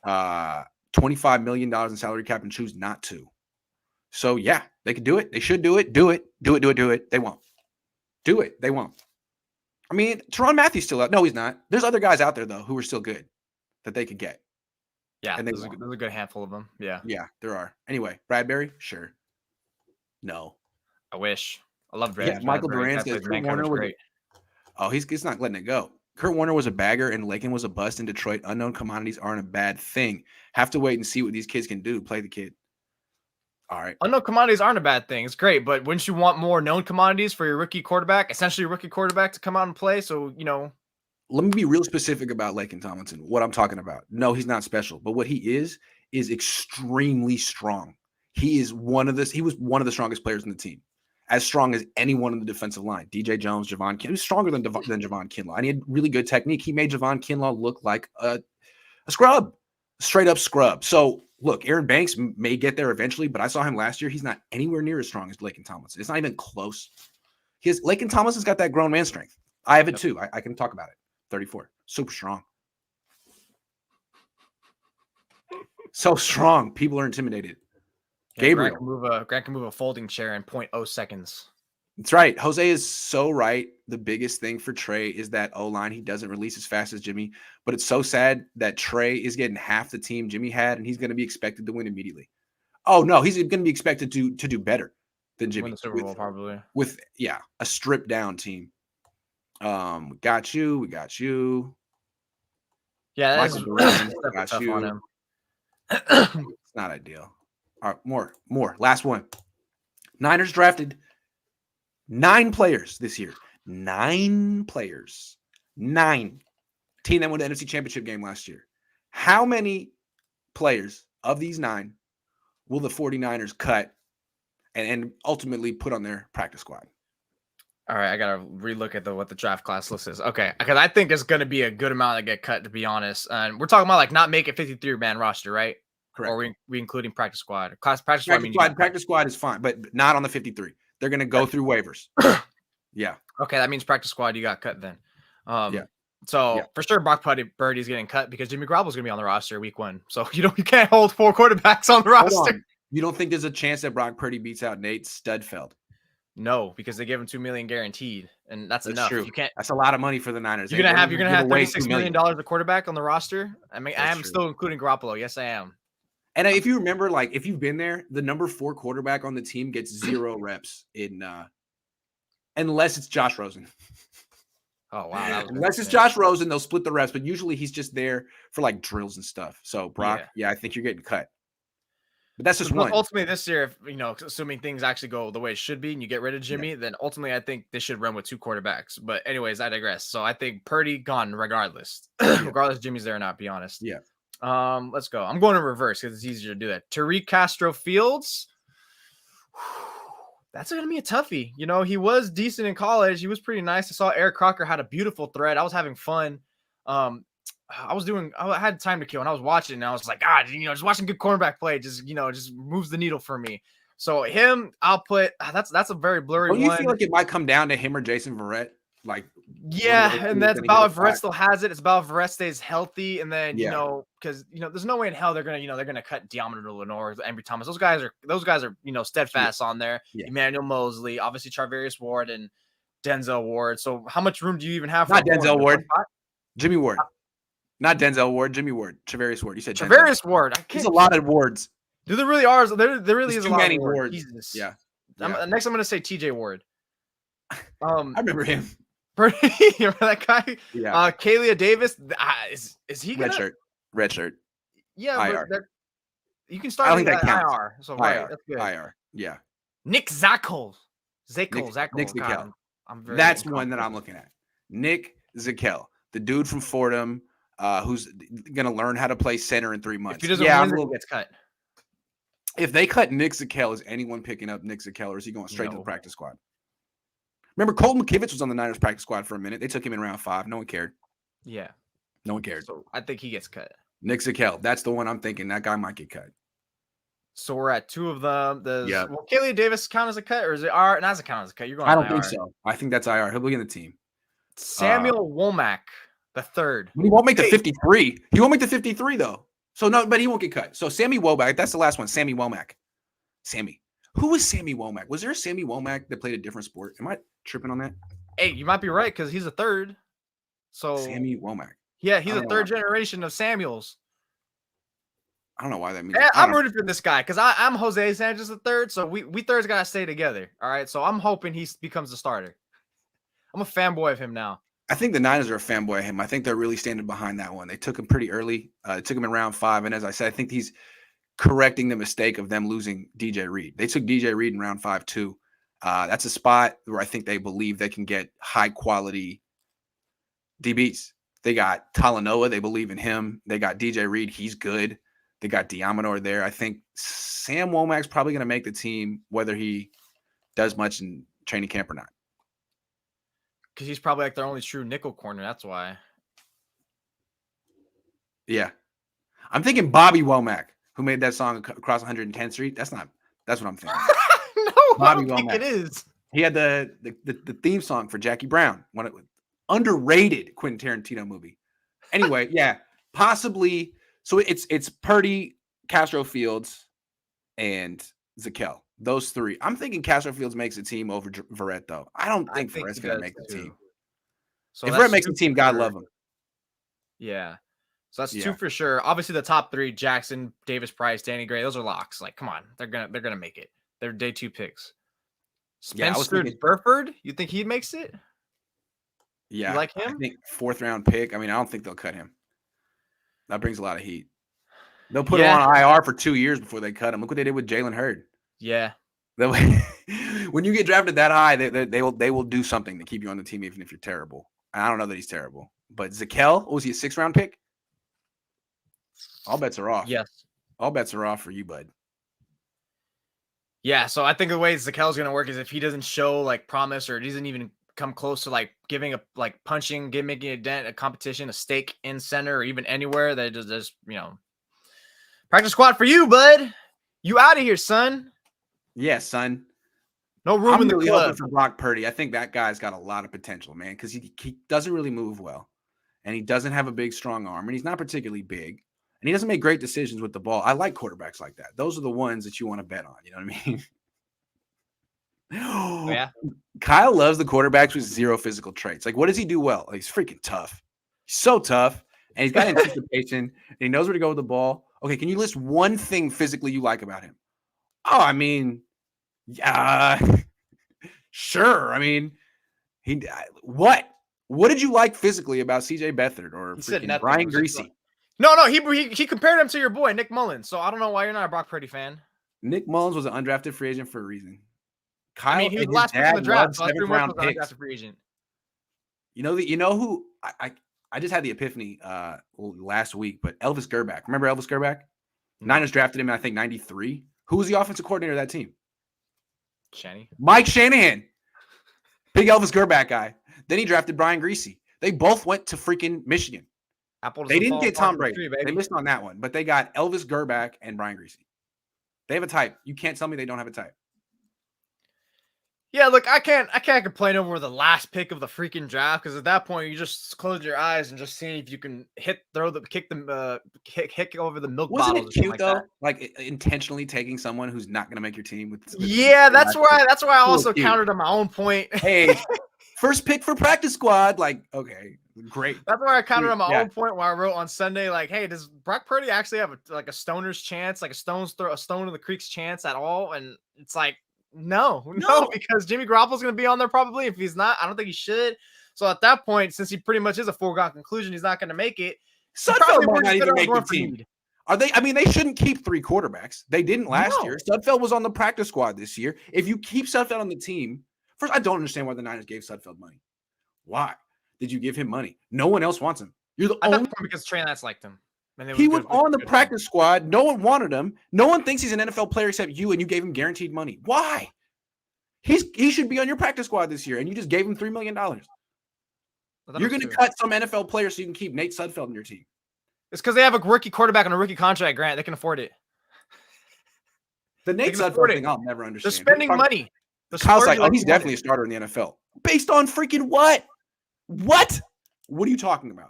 [SPEAKER 1] $25 million in salary cap and choose not to. So yeah, they could do it. They should do it. Do it. They won't. Do it. They won't. I mean, Teron Matthew's still out. No, he's not. There's other guys out there though who are still good that they could get.
[SPEAKER 2] Yeah, and there's a good handful of them. Yeah.
[SPEAKER 1] Yeah, there are. Anyway, Bradbury, sure. No.
[SPEAKER 2] I wish. I love Bradbury.
[SPEAKER 1] Yeah, Michael Durant says Kurt Warner was great. Oh, he's not letting it go. Kurt Warner was a bagger and Laken was a bust in Detroit. Unknown commodities aren't a bad thing. Have to wait and see what these kids can do. Play the kid. All right.
[SPEAKER 2] Unknown commodities aren't a bad thing. It's great, but wouldn't you want more known commodities for your rookie quarterback, essentially your rookie quarterback, to come out and play? So, you know.
[SPEAKER 1] Let me be real specific about Laken Tomlinson, what I'm talking about. No, he's not special, but what he is extremely strong. He was one of the strongest players in the team, as strong as anyone in the defensive line. DJ Jones, Javon Kinlaw. He was stronger than Javon Kinlaw, and he had really good technique. He made Javon Kinlaw look like a scrub, straight up scrub. So look, Aaron Banks may get there eventually, but I saw him last year. He's not anywhere near as strong as Laken Tomlinson. It's not even close. Laken Tomlinson's got that grown man strength. I have it too. I can talk about it. 34, super strong. So strong. People are intimidated.
[SPEAKER 2] Yeah,
[SPEAKER 1] Gabriel.
[SPEAKER 2] Grant can move a folding chair in 0.0 seconds.
[SPEAKER 1] That's right. Jose is so right. The biggest thing for Trey is that O-line. He doesn't release as fast as Jimmy, but it's so sad that Trey is getting half the team Jimmy had, and he's going to be expected to win immediately. Oh, no, he's going to be expected to do better than Jimmy.
[SPEAKER 2] Win the Super Bowl, probably.
[SPEAKER 1] With, a stripped-down team. We got you.
[SPEAKER 2] Yeah,
[SPEAKER 1] Michael Durant, got you.
[SPEAKER 2] On him.
[SPEAKER 1] It's not ideal. All right, more. Last one. Niners drafted 9 players this year. 9 players. 9. Team that won the NFC Championship game last year. How many players of these 9 will the 49ers cut and ultimately put on their practice squad?
[SPEAKER 2] All right, I gotta relook at what the draft class list is. Okay, because I think it's gonna be a good amount that get cut, to be honest. And we're talking about like not make a 53-man roster, right?
[SPEAKER 1] Correct.
[SPEAKER 2] Or we including practice squad.
[SPEAKER 1] Practice squad is fine, but not on the 53. They're going to go through waivers. Yeah.
[SPEAKER 2] Okay, that means practice squad. You got cut then.
[SPEAKER 1] Yeah.
[SPEAKER 2] So for sure, Brock Purdy's getting cut because Jimmy Garoppolo's going to be on the roster week 1. So you can't hold 4 quarterbacks on the roster.
[SPEAKER 1] You don't think there's a chance that Brock Purdy beats out Nate Studfeld?
[SPEAKER 2] No, because they give him $2 million guaranteed, and that's enough.
[SPEAKER 1] True.
[SPEAKER 2] You can't.
[SPEAKER 1] That's a lot of money for the Niners.
[SPEAKER 2] You're gonna have $36 million a quarterback on the roster. I mean, I am still including Garoppolo. Yes, I am.
[SPEAKER 1] And if you remember, like if you've been there, the number 4 quarterback on the team gets 0 reps in, unless it's Josh Rosen.
[SPEAKER 2] Oh wow!
[SPEAKER 1] Unless it's Josh Rosen, they'll split the reps, but usually he's just there for like drills and stuff. So Brock, I think you're getting cut. But that's just one.
[SPEAKER 2] Ultimately, this year, if assuming things actually go the way it should be, and you get rid of Jimmy, then ultimately, I think they should run with 2 quarterbacks. But anyways, I digress. So I think Purdy gone regardless, regardless if Jimmy's there or not. Be honest.
[SPEAKER 1] Yeah.
[SPEAKER 2] Let's go. I'm going in reverse because it's easier to do that. Tariq Castro Fields. That's going to be a toughie. He was decent in college. He was pretty nice. I saw Eric Crocker had a beautiful thread. I was having fun. I had time to kill and I was watching and I was like, God, just watching good cornerback play just moves the needle for me. So him, I'll put, that's a very blurry one.
[SPEAKER 1] You feel like it might come down to him or Jason Verrett?
[SPEAKER 2] And that's about if Verrett still has it. It's about if Verrett stays healthy. And then, because, there's no way in hell they're going to cut Deommodore Lenore, Ambry Thomas. Those guys are, steadfast on there. Yeah. Emmanuel Mosley, obviously Charvarius Ward and Denzel Ward. So how much room do you even have?
[SPEAKER 1] Not Denzel Ward. Jimmy Ward. Not Denzel Ward, Jimmy Ward, Travarius Ward. You said
[SPEAKER 2] Travarius Ward.
[SPEAKER 1] There's a lot of Wards.
[SPEAKER 2] There really are. There really is a lot of
[SPEAKER 1] Wards.
[SPEAKER 2] Jesus.
[SPEAKER 1] Yeah.
[SPEAKER 2] Next, I'm going to say TJ Ward.
[SPEAKER 1] I remember him.
[SPEAKER 2] You remember that guy?
[SPEAKER 1] Yeah.
[SPEAKER 2] Kalia Davis. Is he gonna...
[SPEAKER 1] Red shirt.
[SPEAKER 2] Yeah.
[SPEAKER 1] IR.
[SPEAKER 2] You can start.
[SPEAKER 1] I don't think that counts.
[SPEAKER 2] IR. So right, that's good.
[SPEAKER 1] IR. Yeah.
[SPEAKER 2] Nick Zakel.
[SPEAKER 1] Nick Zakel.
[SPEAKER 2] That's
[SPEAKER 1] one that I'm looking at. Nick Zakel, the dude from Fordham. Who's going to learn how to play center in 3 months.
[SPEAKER 2] If he doesn't win, he gets cut.
[SPEAKER 1] If they cut Nick Zakel, is anyone picking up Nick Zakel, or is he going straight to the practice squad? Remember, Colton McKivitz was on the Niners practice squad for a minute. They took him in round 5. No one cared.
[SPEAKER 2] Yeah.
[SPEAKER 1] No one cared.
[SPEAKER 2] So I think he gets cut.
[SPEAKER 1] Nick Zakel. That's the one I'm thinking. That guy might get cut.
[SPEAKER 2] So we're at 2 of them. Will Kalia Davis count as a cut, or is it IR? It doesn't count as a cut. You're going.
[SPEAKER 1] I don't think so. I think that's IR. He'll be in the team.
[SPEAKER 2] Samuel Womack. The third.
[SPEAKER 1] He won't make the 53. He won't make the 53, though. So, no, but he won't get cut. So, Sammy Womack, that's the last one. Sammy Womack. Sammy. Who was Sammy Womack? Was there a Sammy Womack that played a different sport? Am I tripping on that?
[SPEAKER 2] Hey, you might be right because he's a third. So
[SPEAKER 1] Sammy Womack.
[SPEAKER 2] Yeah, he's a third generation of Samuels.
[SPEAKER 1] I don't know why that means.
[SPEAKER 2] I'm rooting for this guy because I'm Jose Sanchez the third. So we thirds got to stay together. All right. So I'm hoping he becomes the starter. I'm a fanboy of him now.
[SPEAKER 1] I think the Niners are a fanboy of him. I think they're really standing behind that one. They took him pretty early. Took him in round 5. And as I said, I think he's correcting the mistake of them losing DJ Reed. They took DJ Reed in round 5 too. That's a spot where I think they believe they can get high quality DBs. They got Talanoa. They believe in him. They got DJ Reed. He's good. They got Deommodore there. I think Sam Womack's probably going to make the team, whether he does much in training camp or not.
[SPEAKER 2] Because he's probably like their only true nickel corner. That's why.
[SPEAKER 1] Yeah. I'm thinking Bobby Womack, who made that song Across 110th Street. That's what I'm thinking.
[SPEAKER 2] No, Bobby I don't think it is.
[SPEAKER 1] He had the theme song for Jackie Brown. Underrated Quentin Tarantino movie. Anyway, yeah, possibly. So it's Purdy, Castro Fields, and Zakel. Those 3. I'm thinking Castro Fields makes the team over Verrett, though. I don't think Verrett's going to make the team. So if Verrett makes the team, God love him.
[SPEAKER 2] Yeah. So that's 2 for sure. Obviously, the top 3: Jackson, Davis Price, Danny Gray. Those are locks. Like, come on, they're gonna make it. They're day 2 picks. Spencer Burford, you think he makes it?
[SPEAKER 1] Yeah,
[SPEAKER 2] you like him?
[SPEAKER 1] I think 4th round pick. I mean, I don't think they'll cut him. That brings a lot of heat. They'll put him on IR for 2 years before they cut him. Look what they did with Jalen Hurd.
[SPEAKER 2] Yeah.
[SPEAKER 1] When you get drafted that high, they will do something to keep you on the team, even if you're terrible. I don't know that he's terrible, but Zakel, was he a 6th round pick? All bets are off.
[SPEAKER 2] Yes,
[SPEAKER 1] all bets are off for you, bud.
[SPEAKER 2] Yeah, so I think the way Zakel's going to work is if he doesn't show like promise or doesn't even come close to like giving a like punching, making a dent, a competition, a stake in center or even anywhere, that just practice squad for you, bud. You out of here, son.
[SPEAKER 1] Yeah, son.
[SPEAKER 2] No room
[SPEAKER 1] I'm
[SPEAKER 2] in the
[SPEAKER 1] really
[SPEAKER 2] club.
[SPEAKER 1] hoping for Brock Purdy. I think that guy's got a lot of potential, man, because he doesn't really move well, and he doesn't have a big, strong arm, and he's not particularly big, and he doesn't make great decisions with the ball. I like quarterbacks like that. Those are the ones that you want to bet on. You know what I mean?
[SPEAKER 2] Oh, yeah.
[SPEAKER 1] Kyle loves the quarterbacks with zero physical traits. Like, what does he do well? Like, he's freaking tough. He's so tough, and he's got anticipation, and he knows where to go with the ball. Okay, can you list one thing physically you like about him? Oh, I mean, yeah, sure. I mean, what? What did you like physically about CJ Beathard or freaking Brian Greasy?
[SPEAKER 2] No, he compared him to your boy Nick Mullins. So I don't know why you're not a Brock Purdy fan.
[SPEAKER 1] Nick Mullins was an undrafted free agent for a reason.
[SPEAKER 2] Kyle, I mean, he was the last pick in the draft, so that's round picks. Free agent.
[SPEAKER 1] You know who I just had the epiphany last week, but Elvis Grbac. Remember Elvis Grbac? No. Niners drafted him in, I think, 93. Who was the offensive coordinator of that team? Mike Shanahan. Big Elvis Grbac guy. Then he drafted Brian Greasy. They both went to freaking Michigan. They didn't get Tom Brady. They missed on that one, but they got Elvis Grbac and Brian Greasy. They have a type. You can't tell me they don't have a type.
[SPEAKER 2] Yeah, look, I can't complain over the last pick of the freaking draft, because at that point you just close your eyes and just see if you can kick over the milk bottles.
[SPEAKER 1] Wasn't it cute though? Like intentionally taking someone who's not going to make your team with.
[SPEAKER 2] Yeah, that's why I also countered on my own point.
[SPEAKER 1] Hey, first pick for practice squad. Like, okay, great.
[SPEAKER 2] That's why I countered on my own point where I wrote on Sunday, like, hey, does Brock Purdy actually have a stoner's chance, like a stone in the creek's chance at all? And it's like, no, because Jimmy Garoppolo's going to be on there probably. If he's not, I don't think he should. So at that point, since he pretty much is a foregone conclusion, he's not going to make it.
[SPEAKER 1] Sudfeld might not even make the team. Are they? I mean, they shouldn't keep 3 quarterbacks. They didn't last year. Sudfeld was on the practice squad this year. If you keep Sudfeld on the team, first, I don't understand why the Niners gave Sudfeld money. Why did you give him money? No one else wants him. You're the only
[SPEAKER 2] because Trey Lance liked him.
[SPEAKER 1] He was on the practice squad. No one wanted him. No one thinks he's an NFL player except you, and you gave him guaranteed money. Why? He should be on your practice squad this year, and you just gave him $3 million. You're going to cut some NFL players so you can keep Nate Sudfeld on your team.
[SPEAKER 2] It's because they have a rookie quarterback on a rookie contract, Grant. They can afford it.
[SPEAKER 1] The Nate Sudfeld thing, I'll never understand.
[SPEAKER 2] They're spending money.
[SPEAKER 1] Kyle's like, oh, he's definitely a starter in the NFL. Based on freaking what? What? What are you talking about?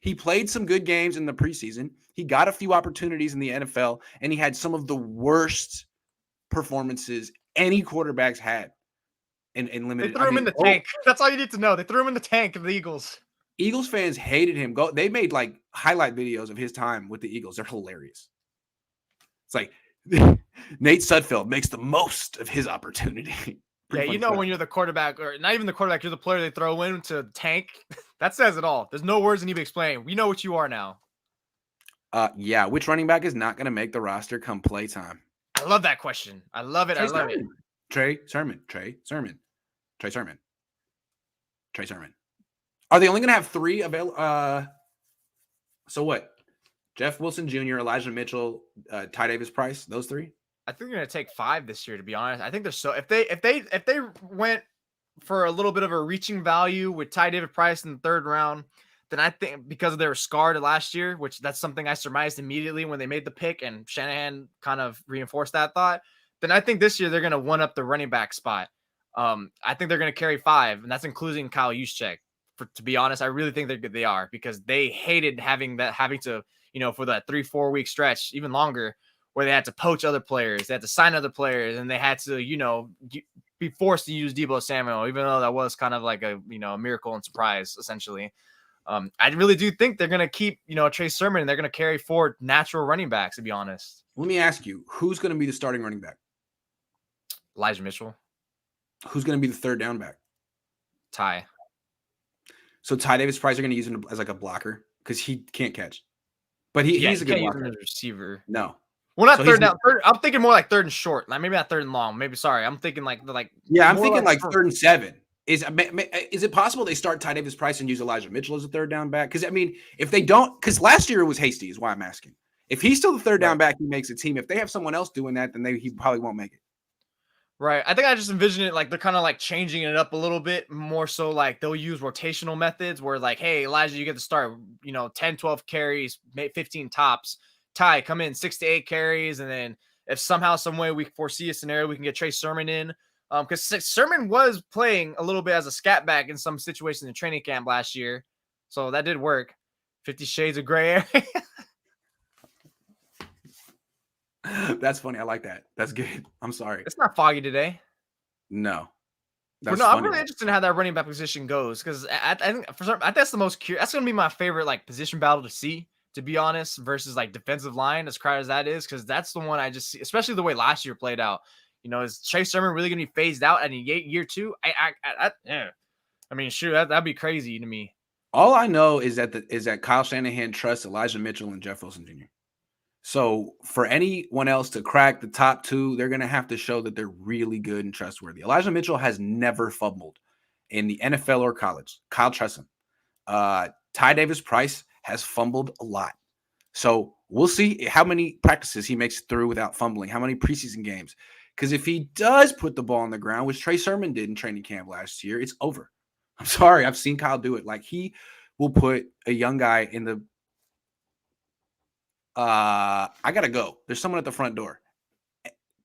[SPEAKER 1] He played some good games in the preseason. He got a few opportunities in the NFL, and he had some of the worst performances any quarterbacks had in limited.
[SPEAKER 2] They threw him in the tank. That's all you need to know. They threw him in the tank of the Eagles.
[SPEAKER 1] Eagles fans hated him. They made like highlight videos of his time with the Eagles. They're hilarious. It's like Nate Sudfeld makes the most of his opportunity.
[SPEAKER 2] Yeah, you know when you're the quarterback, or not even the quarterback, you're the player they throw in to tank. That says it all. There's no words that need to be explained. We know what you are now.
[SPEAKER 1] Yeah, which running back is not going to make the roster come playtime?
[SPEAKER 2] I love that question. I love it.
[SPEAKER 1] Trey Sermon. Are they only going to have 3 available? So what? Jeff Wilson Jr., Elijah Mitchell, Ty Davis Price, those 3?
[SPEAKER 2] I think they're going to take 5 this year, to be honest. I think they're so if they went for a little bit of a reaching value with Ty Davis Price in the 3rd round, then I think because they were scarred last year, which that's something I surmised immediately when they made the pick, and Shanahan kind of reinforced that thought. Then I think this year they're going to one up the running back spot. I think they're going to carry 5, and that's including Kyle Juszczyk. To be honest, I really think they are, because they hated having to, for that 3-4 week stretch, even longer, where they had to poach other players, they had to sign other players, and they had to, be forced to use Deebo Samuel, even though that was kind of like a miracle and surprise, essentially. I really do think they're going to keep, Trey Sermon, and they're going to carry 4 natural running backs, to be honest.
[SPEAKER 1] Let me ask you, who's going to be the starting running back?
[SPEAKER 2] Elijah Mitchell.
[SPEAKER 1] Who's going to be the 3rd down back?
[SPEAKER 2] Ty.
[SPEAKER 1] So Ty Davis Price are going to use him as like a blocker because he can't catch. But he's a good blocker.
[SPEAKER 2] As a receiver.
[SPEAKER 1] No.
[SPEAKER 2] Well, not 3rd down. I'm thinking more like 3rd and short. Like maybe not 3rd and long. Maybe, sorry. I'm thinking like.
[SPEAKER 1] Yeah, I'm thinking like 3rd and 7. Is it possible they start Ty Davis Price and use Elijah Mitchell as a 3rd down back? Because, I mean, if they don't – because last year it was Hasty is why I'm asking. If he's still the 3rd down back, he makes a team. If they have someone else doing that, then he probably won't make it.
[SPEAKER 2] Right. I think I just envision it like they're kind of like changing it up a little bit more, so like they'll use rotational methods where like, hey, Elijah, you get to start, 10, 12 carries, 15 tops. Ty, come in 6 to 8 carries. And then if somehow, some way we foresee a scenario, we can get Trey Sermon in Because Sermon was playing a little bit as a scat back in some situations in training camp last year, so that did work. 50 Shades of Gray area.
[SPEAKER 1] That's funny. I like that. That's good. I'm sorry.
[SPEAKER 2] It's not foggy today.
[SPEAKER 1] No.
[SPEAKER 2] But no, I'm really interested in how that running back position goes because I think that's the most curious. That's gonna be my favorite like position battle to see, to be honest, versus like defensive line, as crowded as that is, because that's the one I just see, especially the way last year played out. You know, is Chase Sermon really gonna be phased out in year 2? I mean, shoot, that'd be crazy to me.
[SPEAKER 1] All I know is that Kyle Shanahan trusts Elijah Mitchell and Jeff Wilson Jr. So for anyone else to crack the top 2, they're going to have to show that they're really good and trustworthy. Elijah Mitchell has never fumbled in the NFL or college. Kyle trusts him. Ty Davis-Price has fumbled a lot. So we'll see how many practices he makes through without fumbling, how many preseason games. Because if he does put the ball on the ground, which Trey Sermon did in training camp last year, it's over. I'm sorry. I've seen Kyle do it. Like, he will put a young guy in the I gotta go. There's someone at the front door.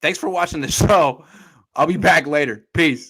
[SPEAKER 1] Thanks for watching the show. I'll be back later. Peace.